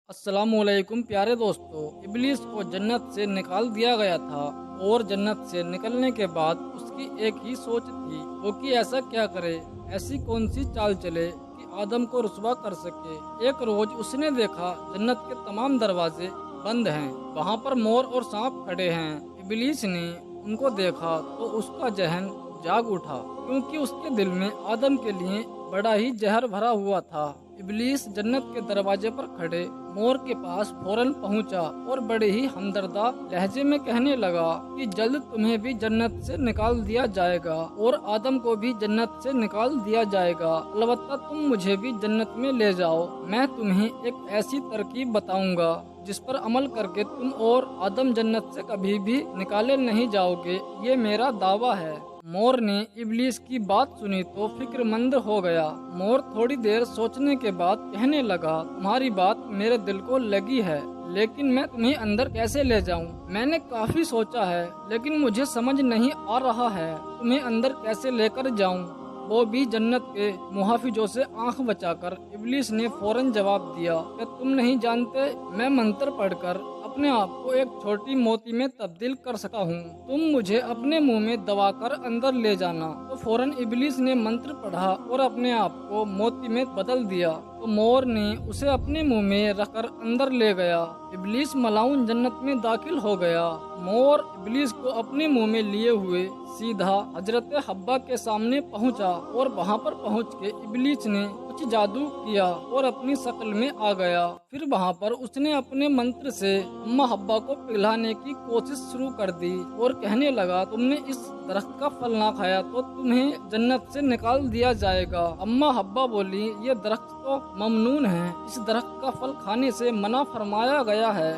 अस्सलाम वालेकुम प्यारे दोस्तों। इब्लीस को जन्नत से निकाल दिया गया था और जन्नत से निकलने के बाद उसकी एक ही सोच थी, वो कि ऐसा क्या करे, ऐसी कौन सी चाल चले कि आदम को रुसवा कर सके। एक रोज उसने देखा जन्नत के तमाम दरवाजे बंद हैं, वहाँ पर मोर और सांप खड़े हैं। इब्लीस ने उनको देखा तो उसका जहन जाग उठा, क्योंकि उसके दिल में आदम के लिए बड़ा ही जहर भरा हुआ था। इब्लीस जन्नत के दरवाजे पर खड़े मोर के पास फौरन पहुंचा और बड़े ही हमदर्दा लहजे में कहने लगा कि जल्द तुम्हें भी जन्नत से निकाल दिया जाएगा और आदम को भी जन्नत से निकाल दिया जाएगा। अलबत्ता तुम मुझे भी जन्नत में ले जाओ। मैं तुम्हें एक ऐसी तरकीब बताऊंगा जिस पर अमल करके तुम और आदम जन्नत से कभी भी निकाले नहीं जाओगे, ये मेरा दावा है। मोर ने इब्लीस की बात सुनी तो फिक्रमंद हो गया। मोर थोड़ी देर सोचने के बाद कहने लगा, तुम्हारी बात मेरे दिल को लगी है, लेकिन मैं तुम्हें अंदर कैसे ले जाऊं? मैंने काफी सोचा है, लेकिन मुझे समझ नहीं आ रहा है तुम्हें अंदर कैसे लेकर जाऊं। वो भी जन्नत के मुहाफिजों से आंख बचाकर। इब्लीस ने फौरन जवाब दिया, क्या तुम नहीं जानते मैं मंत्र पढ़कर अपने आप को एक छोटी मोती में तब्दील कर सकता हूँ। तुम मुझे अपने मुंह में दबाकर अंदर ले जाना। तो फौरन इब्लीस ने मंत्र पढ़ा और अपने आप को मोती में बदल दिया। तो मोर ने उसे अपने मुंह में रखकर अंदर ले गया। इब्लीस मलाउन जन्नत में दाखिल हो गया। मोर इब्लीस को अपने मुंह में लिए हुए सीधा हजरत हब्बा के सामने पहुंचा और वहां पर पहुंच के इब्लीस ने कुछ जादू किया और अपनी शक्ल में आ गया। फिर वहां पर उसने अपने मंत्र से अम्मा हब्बा को पिघलाने की कोशिश शुरू कर दी और कहने लगा, तुमने इस दरख्त का फल ना खाया तो तुम्हें जन्नत से निकाल दिया जाएगा। अम्मा हब्बा बोली, ये दरख्त तो ममनून है, इस दरख्त का फल खाने से मना फरमाया गया है।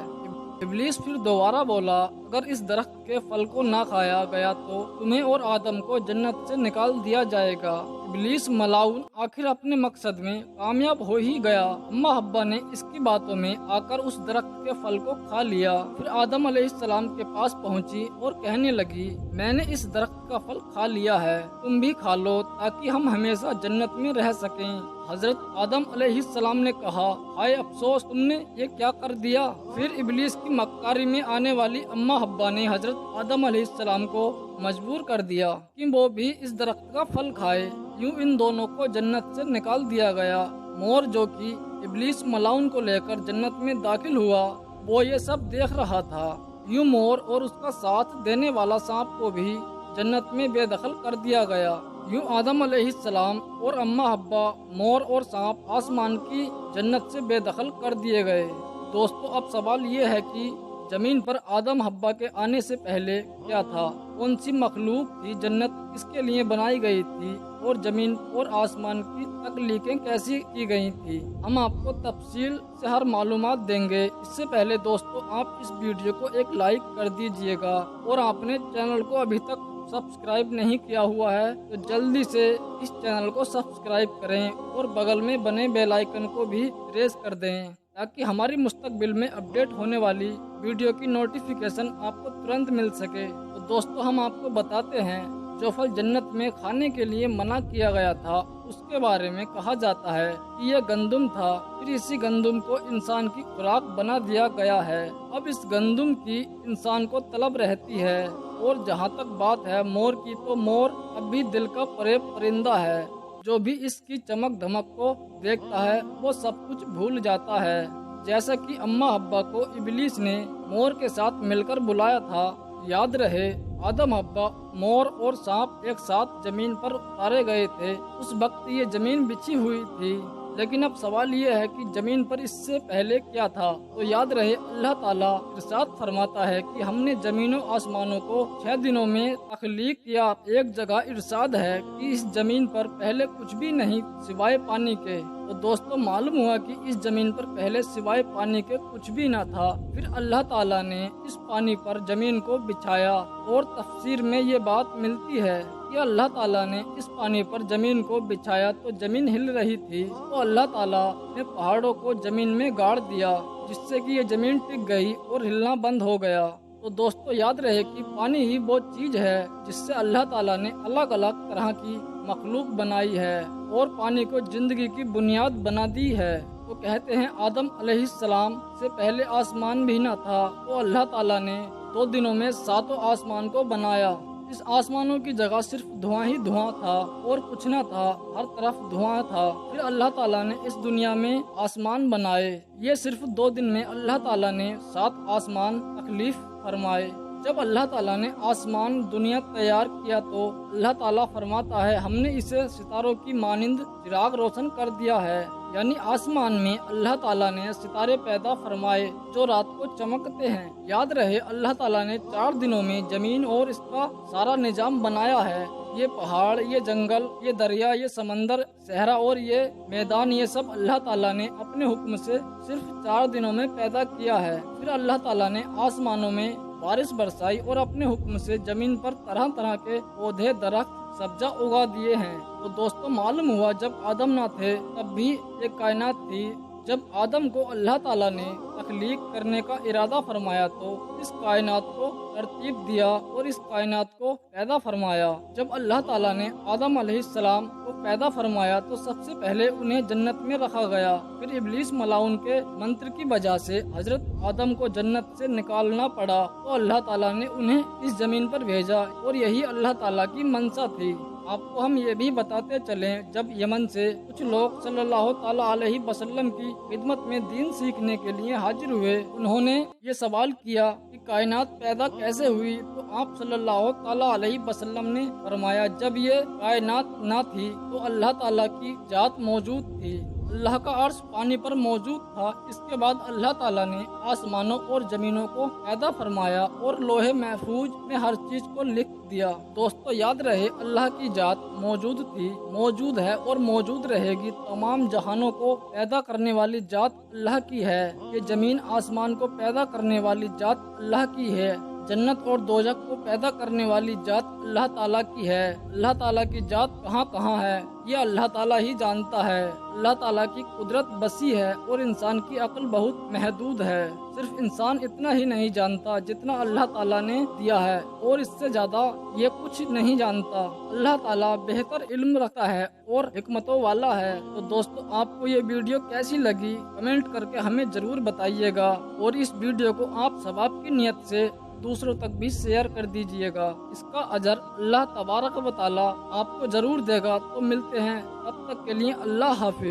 इब्लीस फिर दोबारा बोला, अगर इस दरख्त के फल को ना खाया गया तो तुम्हें और आदम को जन्नत से निकाल दिया जाएगा। इब्लीस मलाउन आखिर अपने मकसद में कामयाब हो ही गया। अम्मा हब्बा ने इसकी बातों में आकर उस दरख्त के फल को खा लिया। फिर आदम अलैहिस्सलाम के पास पहुंची और कहने लगी, मैंने इस दरख्त का फल खा लिया है, तुम भी खा लो ताकि हम हमेशा जन्नत में रह सकें। हजरत आदम अलैहिस्सलाम ने कहा, हाय अफसोस, तुमने ये क्या कर दिया। फिर इब्लीस की मक्कारी में आने वाली अम्मा हब्बा ने हजरत आदम अलैहिस्सलाम को मजबूर कर दिया कि वो भी इस दरख्त का फल खाए। यूं इन दोनों को जन्नत से निकाल दिया गया। मोर जो कि इब्लीस मलाउन को लेकर जन्नत में दाखिल हुआ, वो ये सब देख रहा था। यूं मोर और उसका साथ देने वाला सांप को भी जन्नत में बेदखल कर दिया गया। यूं आदम अलैहिस्सलाम और अम्मा हब्बा, मोर और सांप आसमान की जन्नत से बेदखल कर दिए गए। दोस्तों, अब सवाल ये है कि जमीन पर आदम हब्बा के आने से पहले क्या था? कौन सी मखलूक थी? जन्नत किसके लिए बनाई गई थी? और जमीन और आसमान की तख्लीकें कैसी की गई थी? हम आपको तफसील से हर मालूमात देंगे। इससे पहले दोस्तों, आप इस वीडियो को एक लाइक कर दीजिएगा और आपने चैनल को अभी तक सब्सक्राइब नहीं किया हुआ है तो जल्दी से इस चैनल को सब्सक्राइब करें और बगल में बने बेल आइकन को भी प्रेस कर दें, ताकि हमारी मुस्तकबिल में अपडेट होने वाली वीडियो की नोटिफिकेशन आपको तुरंत मिल सके। तो दोस्तों, हम आपको बताते हैं जो फल जन्नत में खाने के लिए मना किया गया था, उसके बारे में कहा जाता है कि यह गंदुम था। फिर इसी गंदुम को इंसान की खुराक बना दिया गया है। अब इस गंदुम की इंसान को तलब रहती है। और जहाँ तक बात है मोर की, तो मोर अब भी दिल का फरेब परिंदा है। जो भी इसकी चमक धमक को देखता है वो सब कुछ भूल जाता है। जैसा कि अम्मा हब्बा को इब्लीस ने मोर के साथ मिलकर बुलाया था। याद रहे, आदम हब्बा, मोर और सांप एक साथ जमीन पर उतारे गए थे। उस वक्त ये जमीन बिछी हुई थी, लेकिन अब सवाल ये है कि जमीन पर इससे पहले क्या था? तो याद रहे, अल्लाह ताला इरशाद फरमाता है कि हमने जमीनों आसमानों को 6 दिनों में तख्लीक किया। एक जगह इरशाद है कि इस जमीन पर पहले कुछ भी नहीं सिवाय पानी के। तो दोस्तों, मालूम हुआ कि इस जमीन पर पहले सिवाय पानी के कुछ भी ना था। फिर अल्लाह ताला ने इस पानी पर जमीन को बिछाया और तफसीर में ये बात मिलती है कि अल्लाह ताला ने इस पानी पर जमीन को बिछाया तो जमीन हिल रही थी, तो अल्लाह ताला ने पहाड़ों को जमीन में गाड़ दिया, जिससे कि ये जमीन टिक गई और हिलना बंद हो गया। तो दोस्तों, याद रहे कि पानी ही वो चीज है जिससे अल्लाह ताला ने अलग अलग तरह की मखलूक बनाई है और पानी को जिंदगी की बुनियाद बना दी है। تو کہتے ہیں آدم علیہ السلام سے پہلے آسمان بھی نہ تھا، تو اللہ تعالیٰ نے 2 دنوں میں 7 آسمان کو بنایا۔ اس آسمانوں کی جگہ صرف دھواں ہی دھواں تھا اور کچھ نہ تھا، ہر طرف دھواں تھا۔ پھر اللہ تعالیٰ نے اس دنیا میں آسمان بنائے۔ یہ صرف 2 دن میں اللہ تعالیٰ نے 7 آسمان تخلیق فرمائے۔ جب اللہ تعالیٰ نے آسمان دنیا تیار کیا تو اللہ تعالیٰ فرماتا ہے ہم نے اسے ستاروں کی مانند چراغ روشن کر دیا ہے، یعنی آسمان میں اللہ تعالیٰ نے ستارے پیدا فرمائے جو رات کو چمکتے ہیں۔ یاد رہے اللہ تعالیٰ نے 4 دنوں میں زمین اور اس کا سارا نظام بنایا ہے۔ یہ پہاڑ، یہ جنگل، یہ دریا، یہ سمندر، صحرا اور یہ میدان، یہ سب اللہ تعالیٰ نے اپنے حکم سے صرف 4 دنوں میں پیدا کیا ہے۔ پھر اللہ تعالیٰ نے آسمانوں میں بارش برسائی اور اپنے حکم سے زمین پر طرح طرح کے پودے، درخت، سبزہ اگا دیے ہیں۔ تو دوستوں معلوم ہوا جب آدم نہ تھے تب بھی ایک کائنات تھی۔ جب آدم کو اللہ تعالیٰ نے تخلیق کرنے کا ارادہ فرمایا تو اس کائنات کو ترتیب دیا اور اس کائنات کو پیدا فرمایا۔ جب اللہ تعالیٰ نے آدم علیہ السلام کو پیدا فرمایا تو سب سے پہلے انہیں جنت میں رکھا گیا۔ پھر ابلیس ملاؤن کے منتر کی وجہ سے حضرت آدم کو جنت سے نکالنا پڑا تو اللہ تعالیٰ نے انہیں اس زمین پر بھیجا اور یہی اللہ تعالیٰ کی منشا تھی۔ آپ کو ہم یہ بھی بتاتے چلیں جب یمن سے کچھ لوگ صلی اللہ تعالیٰ علیہ وسلم کی خدمت میں دین سیکھنے کے لیے حاضر ہوئے، انہوں نے یہ سوال کیا کہ کائنات پیدا کیسے ہوئی؟ تو آپ صلی اللہ تعالیٰ علیہ وسلم نے فرمایا جب یہ کائنات نہ تھی تو اللہ تعالیٰ کی ذات موجود تھی، اللہ کا عرش پانی پر موجود تھا۔ اس کے بعد اللہ تعالیٰ نے آسمانوں اور زمینوں کو پیدا فرمایا اور لوح محفوظ میں ہر چیز کو لکھ دیا۔ دوستو یاد رہے اللہ کی ذات موجود تھی، موجود ہے اور موجود رہے گی۔ تمام جہانوں کو پیدا کرنے والی ذات اللہ کی ہے۔ یہ زمین آسمان کو پیدا کرنے والی ذات اللہ کی ہے۔ جنت اور دوزخ کو پیدا کرنے والی ذات اللہ تعالیٰ کی ہے۔ اللہ تعالیٰ کی ذات کہاں کہاں ہے یہ اللہ تعالیٰ ہی جانتا ہے۔ اللہ تعالیٰ کی قدرت وسیع ہے اور انسان کی عقل بہت محدود ہے۔ صرف انسان اتنا ہی نہیں جانتا جتنا اللہ تعالیٰ نے دیا ہے اور اس سے زیادہ یہ کچھ نہیں جانتا۔ اللہ تعالیٰ بہتر علم رکھتا ہے اور حکمتوں والا ہے۔ تو دوستو آپ کو یہ ویڈیو کیسی لگی کمنٹ کر کے ہمیں ضرور بتائیے گا اور اس ویڈیو کو آپ ثواب کی نیت سے دوسروں تک بھی شیئر کر دیجئے گا۔ اس کا اجر اللہ تبارک و تعالی آپ کو ضرور دے گا۔ تو ملتے ہیں، تب تک کے لیے اللہ حافظ۔